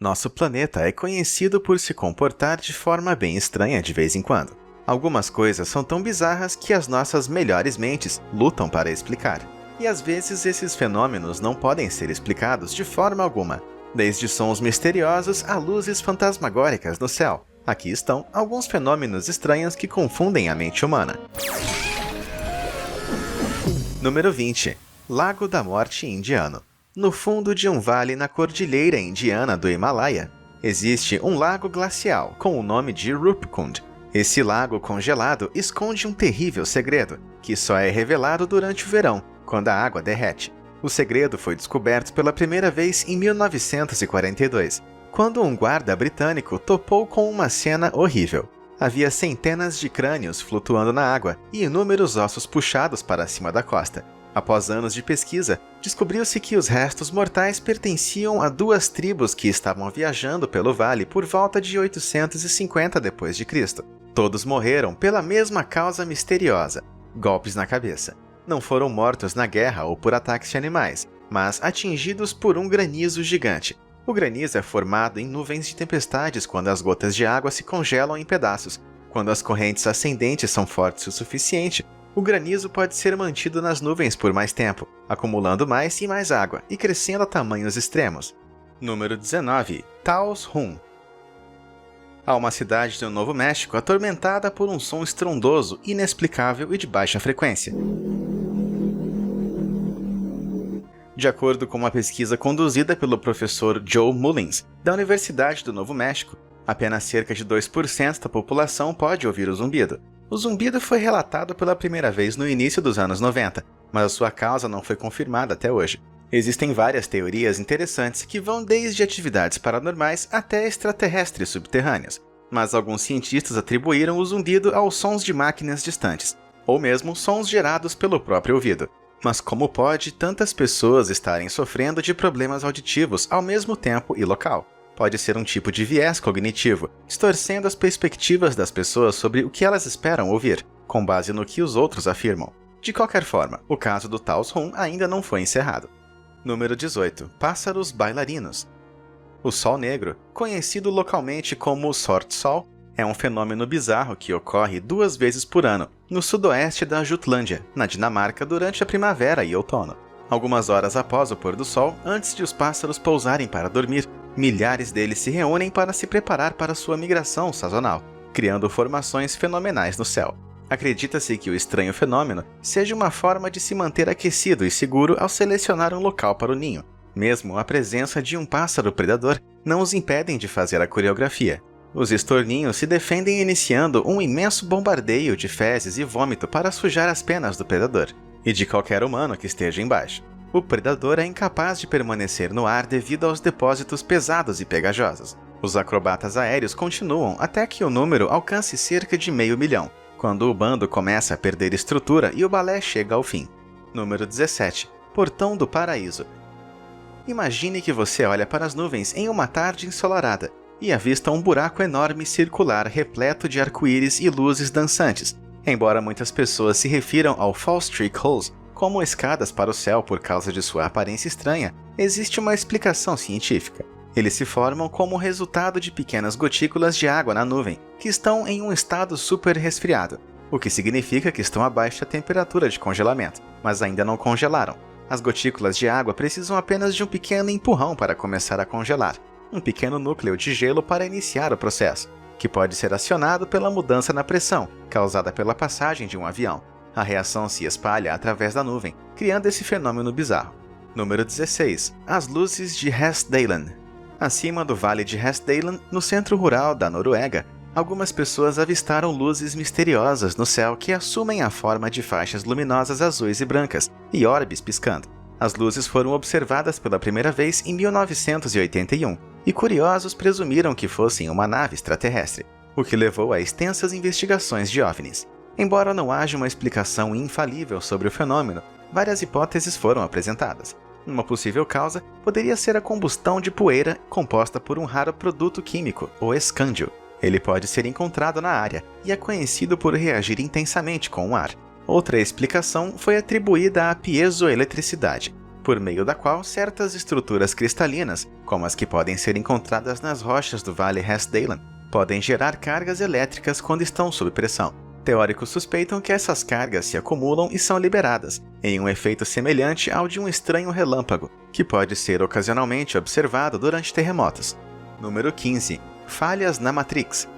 Nosso planeta é conhecido por se comportar de forma bem estranha de vez em quando. Algumas coisas são tão bizarras que as nossas melhores mentes lutam para explicar. E às vezes esses fenômenos não podem ser explicados de forma alguma. Desde sons misteriosos a luzes fantasmagóricas no céu. Aqui estão alguns fenômenos estranhos que confundem a mente humana. Número 20. Lago da Morte Indiano. No fundo de um vale na cordilheira indiana do Himalaia, existe um lago glacial com o nome de Rupkund. Esse lago congelado esconde um terrível segredo, que só é revelado durante o verão, quando a água derrete. O segredo foi descoberto pela primeira vez em 1942, quando um guarda britânico topou com uma cena horrível. Havia centenas de crânios flutuando na água e inúmeros ossos puxados para cima da costa. Após anos de pesquisa, descobriu-se que os restos mortais pertenciam a duas tribos que estavam viajando pelo vale por volta de 850 d.C. Todos morreram pela mesma causa misteriosa: golpes na cabeça. Não foram mortos na guerra ou por ataques de animais, mas atingidos por um granizo gigante. O granizo é formado em nuvens de tempestades quando as gotas de água se congelam em pedaços. Quando as correntes ascendentes são fortes o suficiente, o granizo pode ser mantido nas nuvens por mais tempo, acumulando mais e mais água e crescendo a tamanhos extremos. Número 19. Taos Rum. Há uma cidade do Novo México atormentada por um som estrondoso, inexplicável e de baixa frequência. De acordo com uma pesquisa conduzida pelo professor Joe Mullins, da Universidade do Novo México, apenas cerca de 2% da população pode ouvir o zumbido. O zumbido foi relatado pela primeira vez no início dos anos 90, mas a sua causa não foi confirmada até hoje. Existem várias teorias interessantes que vão desde atividades paranormais até extraterrestres subterrâneos, mas alguns cientistas atribuíram o zumbido aos sons de máquinas distantes, ou mesmo sons gerados pelo próprio ouvido. Mas como pode tantas pessoas estarem sofrendo de problemas auditivos ao mesmo tempo e local? Pode ser um tipo de viés cognitivo, distorcendo as perspectivas das pessoas sobre o que elas esperam ouvir, com base no que os outros afirmam. De qualquer forma, o caso do Taos Rum ainda não foi encerrado. Número 18. Pássaros bailarinos. O Sol Negro, conhecido localmente como Sorte Sol, é um fenômeno bizarro que ocorre 2 vezes por ano, no sudoeste da Jutlândia, na Dinamarca, durante a primavera e outono. Algumas horas após o pôr do sol, antes de os pássaros pousarem para dormir, milhares deles se reúnem para se preparar para sua migração sazonal, criando formações fenomenais no céu. Acredita-se que o estranho fenômeno seja uma forma de se manter aquecido e seguro ao selecionar um local para o ninho. Mesmo a presença de um pássaro predador não os impedem de fazer a coreografia. Os estorninhos se defendem iniciando um imenso bombardeio de fezes e vômito para sujar as penas do predador, e de qualquer humano que esteja embaixo. O predador é incapaz de permanecer no ar devido aos depósitos pesados e pegajosos. Os acrobatas aéreos continuam até que o número alcance cerca de 500 mil, quando o bando começa a perder estrutura e o balé chega ao fim. Número 17. Portão do Paraíso. Imagine que você olha para as nuvens em uma tarde ensolarada e avista um buraco enorme circular repleto de arco-íris e luzes dançantes. Embora muitas pessoas se refiram ao Fall Streak Holes como escadas para o céu por causa de sua aparência estranha, existe uma explicação científica. Eles se formam como resultado de pequenas gotículas de água na nuvem, que estão em um estado super resfriado, o que significa que estão abaixo da temperatura de congelamento, mas ainda não congelaram. As gotículas de água precisam apenas de um pequeno empurrão para começar a congelar, um pequeno núcleo de gelo para iniciar o processo, que pode ser acionado pela mudança na pressão, causada pela passagem de um avião. A reação se espalha através da nuvem, criando esse fenômeno bizarro. Número 16. As luzes de Hestdalen. Acima do vale de Hestdalen, no centro rural da Noruega, algumas pessoas avistaram luzes misteriosas no céu que assumem a forma de faixas luminosas azuis e brancas e orbes piscando. As luzes foram observadas pela primeira vez em 1981, e curiosos presumiram que fossem uma nave extraterrestre, o que levou a extensas investigações de OVNIs. Embora não haja uma explicação infalível sobre o fenômeno, várias hipóteses foram apresentadas. Uma possível causa poderia ser a combustão de poeira composta por um raro produto químico, o escândio. Ele pode ser encontrado na área e é conhecido por reagir intensamente com o ar. Outra explicação foi atribuída à piezoeletricidade, por meio da qual certas estruturas cristalinas, como as que podem ser encontradas nas rochas do Vale Hessdalen, podem gerar cargas elétricas quando estão sob pressão. Teóricos suspeitam que essas cargas se acumulam e são liberadas, em um efeito semelhante ao de um estranho relâmpago, que pode ser ocasionalmente observado durante terremotos. Número 15. Falhas na Matrix.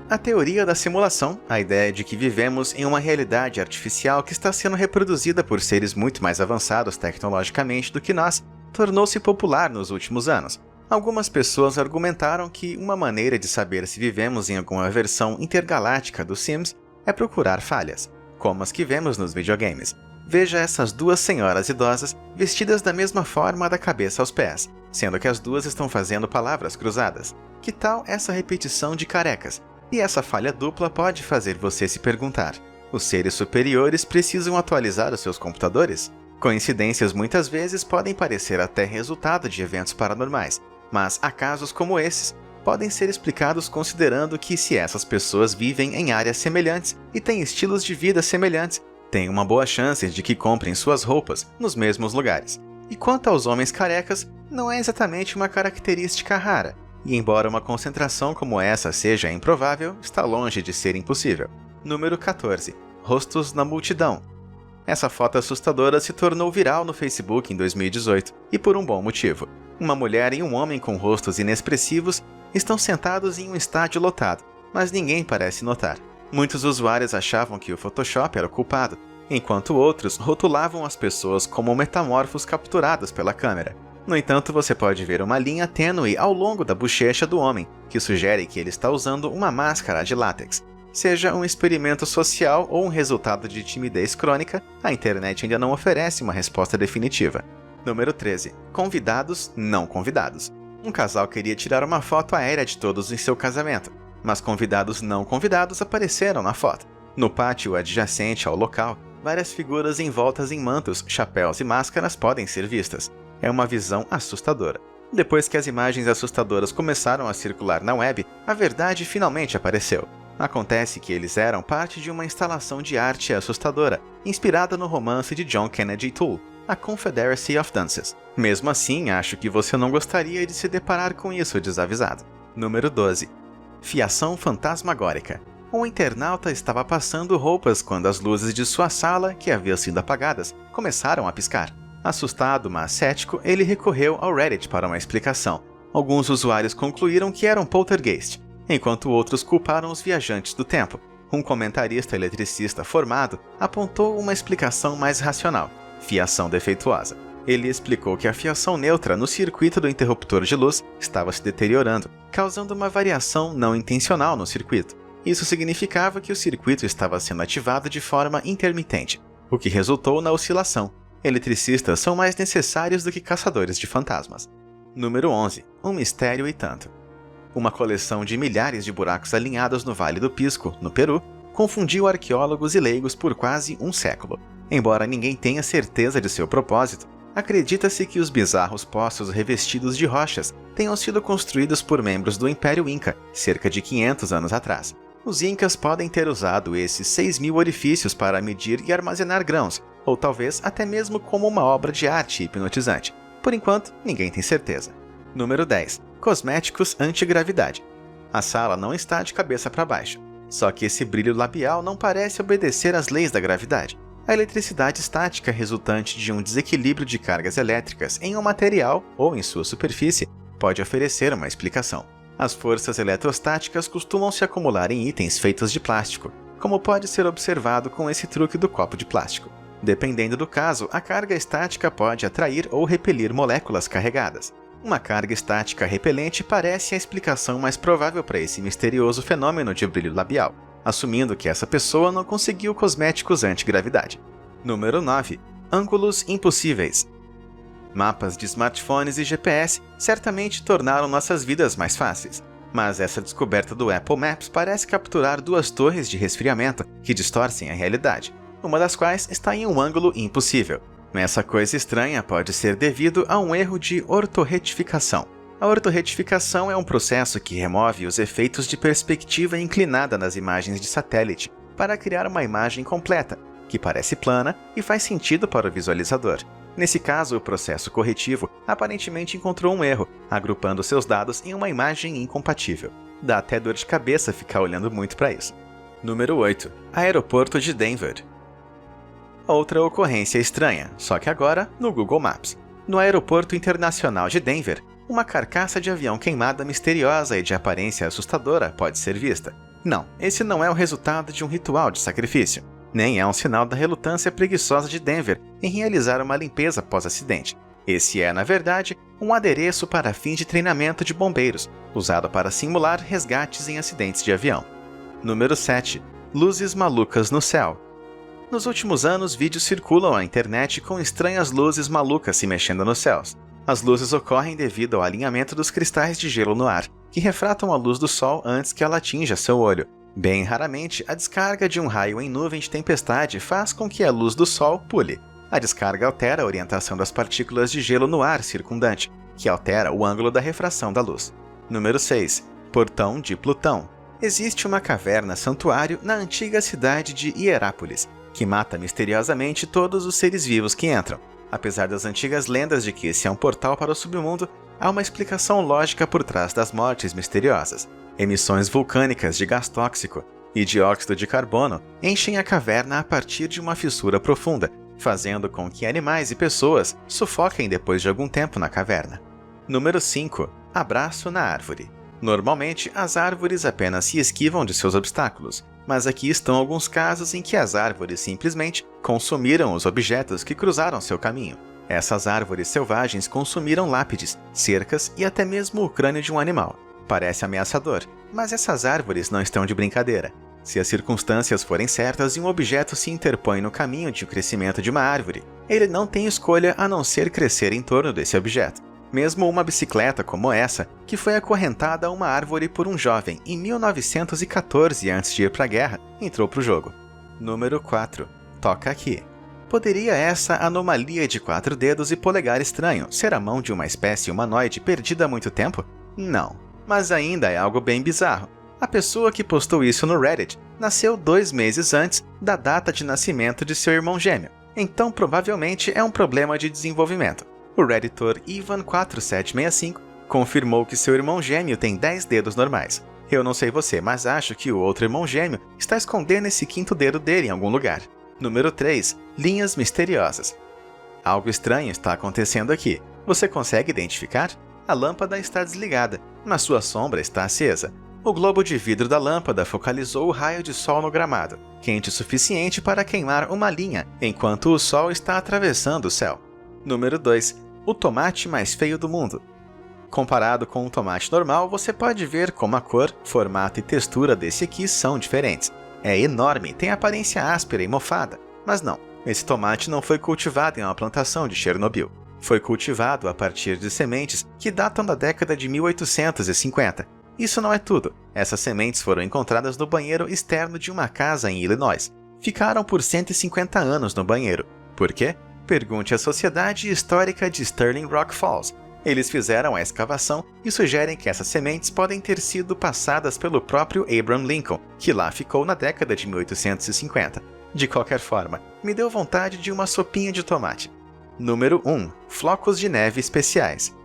A teoria da simulação, a ideia de que vivemos em uma realidade artificial que está sendo reproduzida por seres muito mais avançados tecnologicamente do que nós, tornou-se popular nos últimos anos. Algumas pessoas argumentaram que uma maneira de saber se vivemos em alguma versão intergaláctica dos Sims é procurar falhas, como as que vemos nos videogames. Veja essas duas senhoras idosas vestidas da mesma forma da cabeça aos pés, sendo que as duas estão fazendo palavras cruzadas. Que tal essa repetição de carecas? E essa falha dupla pode fazer você se perguntar: os seres superiores precisam atualizar os seus computadores? Coincidências muitas vezes podem parecer até resultado de eventos paranormais, mas acasos como esses podem ser explicados considerando que se essas pessoas vivem em áreas semelhantes e têm estilos de vida semelhantes, tem uma boa chance de que comprem suas roupas nos mesmos lugares. E quanto aos homens carecas, não é exatamente uma característica rara, e embora uma concentração como essa seja improvável, está longe de ser impossível. Número 14. Rostos na multidão. Essa foto assustadora se tornou viral no Facebook em 2018, e por um bom motivo. Uma mulher e um homem com rostos inexpressivos estão sentados em um estádio lotado, mas ninguém parece notar. Muitos usuários achavam que o Photoshop era o culpado, enquanto outros rotulavam as pessoas como metamorfos capturados pela câmera. No entanto, você pode ver uma linha tênue ao longo da bochecha do homem, que sugere que ele está usando uma máscara de látex. Seja um experimento social ou um resultado de timidez crônica, a internet ainda não oferece uma resposta definitiva. Número 13. Convidados não convidados. Um casal queria tirar uma foto aérea de todos em seu casamento, mas convidados não convidados apareceram na foto. No pátio adjacente ao local, várias figuras envoltas em mantos, chapéus e máscaras podem ser vistas. É uma visão assustadora. Depois que as imagens assustadoras começaram a circular na web, a verdade finalmente apareceu. Acontece que eles eram parte de uma instalação de arte assustadora, inspirada no romance de John Kennedy Toole, A Confederacy of Dances. Mesmo assim, acho que você não gostaria de se deparar com isso desavisado. Número 12. Fiação fantasmagórica. Um internauta estava passando roupas quando as luzes de sua sala, que haviam sido apagadas, começaram a piscar. Assustado, mas cético, ele recorreu ao Reddit para uma explicação. Alguns usuários concluíram que era um poltergeist, enquanto outros culparam os viajantes do tempo. Um comentarista eletricista formado apontou uma explicação mais racional: fiação defeituosa. Ele explicou que a fiação neutra no circuito do interruptor de luz estava se deteriorando, causando uma variação não intencional no circuito. Isso significava que o circuito estava sendo ativado de forma intermitente, o que resultou na oscilação. Eletricistas são mais necessários do que caçadores de fantasmas. Número 11. Um mistério e tanto. Uma coleção de milhares de buracos alinhados no Vale do Pisco, no Peru, confundiu arqueólogos e leigos por quase um século. Embora ninguém tenha certeza de seu propósito, acredita-se que os bizarros poços revestidos de rochas tenham sido construídos por membros do Império Inca, cerca de 500 anos atrás. Os Incas podem ter usado esses 6.000 orifícios para medir e armazenar grãos, ou talvez até mesmo como uma obra de arte hipnotizante. Por enquanto, ninguém tem certeza. Número 10. Cosméticos anti-gravidade. A sala não está de cabeça para baixo, só que esse brilho labial não parece obedecer às leis da gravidade. A eletricidade estática resultante de um desequilíbrio de cargas elétricas em um material ou em sua superfície pode oferecer uma explicação. As forças eletrostáticas costumam se acumular em itens feitos de plástico, como pode ser observado com esse truque do copo de plástico. Dependendo do caso, a carga estática pode atrair ou repelir moléculas carregadas. Uma carga estática repelente parece a explicação mais provável para esse misterioso fenômeno de brilho labial, assumindo que essa pessoa não conseguiu cosméticos anti-gravidade. Número 9. Ângulos impossíveis. Mapas de smartphones e GPS certamente tornaram nossas vidas mais fáceis, mas essa descoberta do Apple Maps parece capturar duas torres de resfriamento que distorcem a realidade, uma das quais está em um ângulo impossível. Essa coisa estranha pode ser devido a um erro de ortorretificação. A ortorretificação é um processo que remove os efeitos de perspectiva inclinada nas imagens de satélite para criar uma imagem completa, que parece plana e faz sentido para o visualizador. Nesse caso, o processo corretivo aparentemente encontrou um erro, agrupando seus dados em uma imagem incompatível. Dá até dor de cabeça ficar olhando muito para isso. Número 8. Aeroporto de Denver. Outra ocorrência estranha, só que agora no Google Maps. No Aeroporto Internacional de Denver, uma carcaça de avião queimada misteriosa e de aparência assustadora pode ser vista. Não, esse não é o resultado de um ritual de sacrifício, nem é um sinal da relutância preguiçosa de Denver em realizar uma limpeza pós-acidente. Esse é, na verdade, um adereço para fins de treinamento de bombeiros, usado para simular resgates em acidentes de avião. Número 7. Luzes malucas no céu. Nos últimos anos, vídeos circulam na internet com estranhas luzes malucas se mexendo nos céus. As luzes ocorrem devido ao alinhamento dos cristais de gelo no ar, que refratam a luz do sol antes que ela atinja seu olho. Bem raramente, a descarga de um raio em nuvem de tempestade faz com que a luz do sol pule. A descarga altera a orientação das partículas de gelo no ar circundante, que altera o ângulo da refração da luz. Número 6. Portão de Plutão. Existe uma caverna-santuário na antiga cidade de Hierápolis, que mata misteriosamente todos os seres vivos que entram. Apesar das antigas lendas de que esse é um portal para o submundo, há uma explicação lógica por trás das mortes misteriosas. Emissões vulcânicas de gás tóxico e dióxido de carbono enchem a caverna a partir de uma fissura profunda, fazendo com que animais e pessoas sufoquem depois de algum tempo na caverna. Número 5. Abraço na árvore. Normalmente, as árvores apenas se esquivam de seus obstáculos, mas aqui estão alguns casos em que as árvores simplesmente consumiram os objetos que cruzaram seu caminho. Essas árvores selvagens consumiram lápides, cercas e até mesmo o crânio de um animal. Parece ameaçador, mas essas árvores não estão de brincadeira. Se as circunstâncias forem certas e um objeto se interpõe no caminho de crescimento de uma árvore, ele não tem escolha a não ser crescer em torno desse objeto. Mesmo uma bicicleta como essa, que foi acorrentada a uma árvore por um jovem em 1914 antes de ir para a guerra, entrou para o jogo. Número 4. Toca aqui. Poderia essa anomalia de 4 dedos e polegar estranho ser a mão de uma espécie humanoide perdida há muito tempo? Não, mas ainda é algo bem bizarro. A pessoa que postou isso no Reddit nasceu 2 meses antes da data de nascimento de seu irmão gêmeo, então provavelmente é um problema de desenvolvimento. O redditor Ivan4765 confirmou que seu irmão gêmeo tem 10 dedos normais. Eu não sei você, mas acho que o outro irmão gêmeo está escondendo esse 5º dedo dele em algum lugar. Número 3. Linhas misteriosas. Algo estranho está acontecendo aqui. Você consegue identificar? A lâmpada está desligada, mas sua sombra está acesa. O globo de vidro da lâmpada focalizou o raio de sol no gramado, quente o suficiente para queimar uma linha enquanto o sol está atravessando o céu. Número 2. O tomate mais feio do mundo. Comparado com um tomate normal, você pode ver como a cor, formato e textura desse aqui são diferentes. É enorme, tem aparência áspera e mofada. Mas não, esse tomate não foi cultivado em uma plantação de Chernobyl. Foi cultivado a partir de sementes que datam da década de 1850. Isso não é tudo. Essas sementes foram encontradas no banheiro externo de uma casa em Illinois. Ficaram por 150 anos no banheiro. Por quê? Pergunte à Sociedade Histórica de Sterling Rock Falls. Eles fizeram a escavação e sugerem que essas sementes podem ter sido passadas pelo próprio Abraham Lincoln, que lá ficou na década de 1850. De qualquer forma, me deu vontade de uma sopinha de tomate. Número 1. Flocos de neve especiais.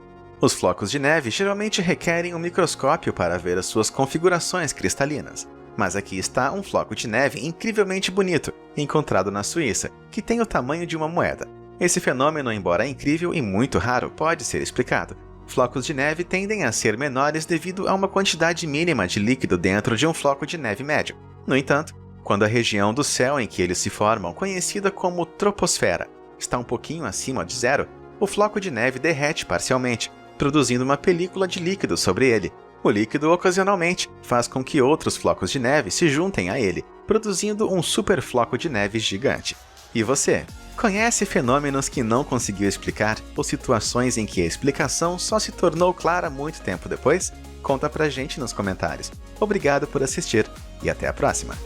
Os flocos de neve geralmente requerem um microscópio para ver as suas configurações cristalinas. Mas aqui está um floco de neve incrivelmente bonito, encontrado na Suíça, que tem o tamanho de uma moeda. Esse fenômeno, embora incrível e muito raro, pode ser explicado. Flocos de neve tendem a ser menores devido a uma quantidade mínima de líquido dentro de um floco de neve médio. No entanto, quando a região do céu em que eles se formam, conhecida como troposfera, está um pouquinho acima de zero, o floco de neve derrete parcialmente, produzindo uma película de líquido sobre ele. O líquido, ocasionalmente, faz com que outros flocos de neve se juntem a ele, produzindo um superfloco de neve gigante. E você? Conhece fenômenos que não conseguiu explicar ou situações em que a explicação só se tornou clara muito tempo depois? Conta pra gente nos comentários. Obrigado por assistir e até a próxima!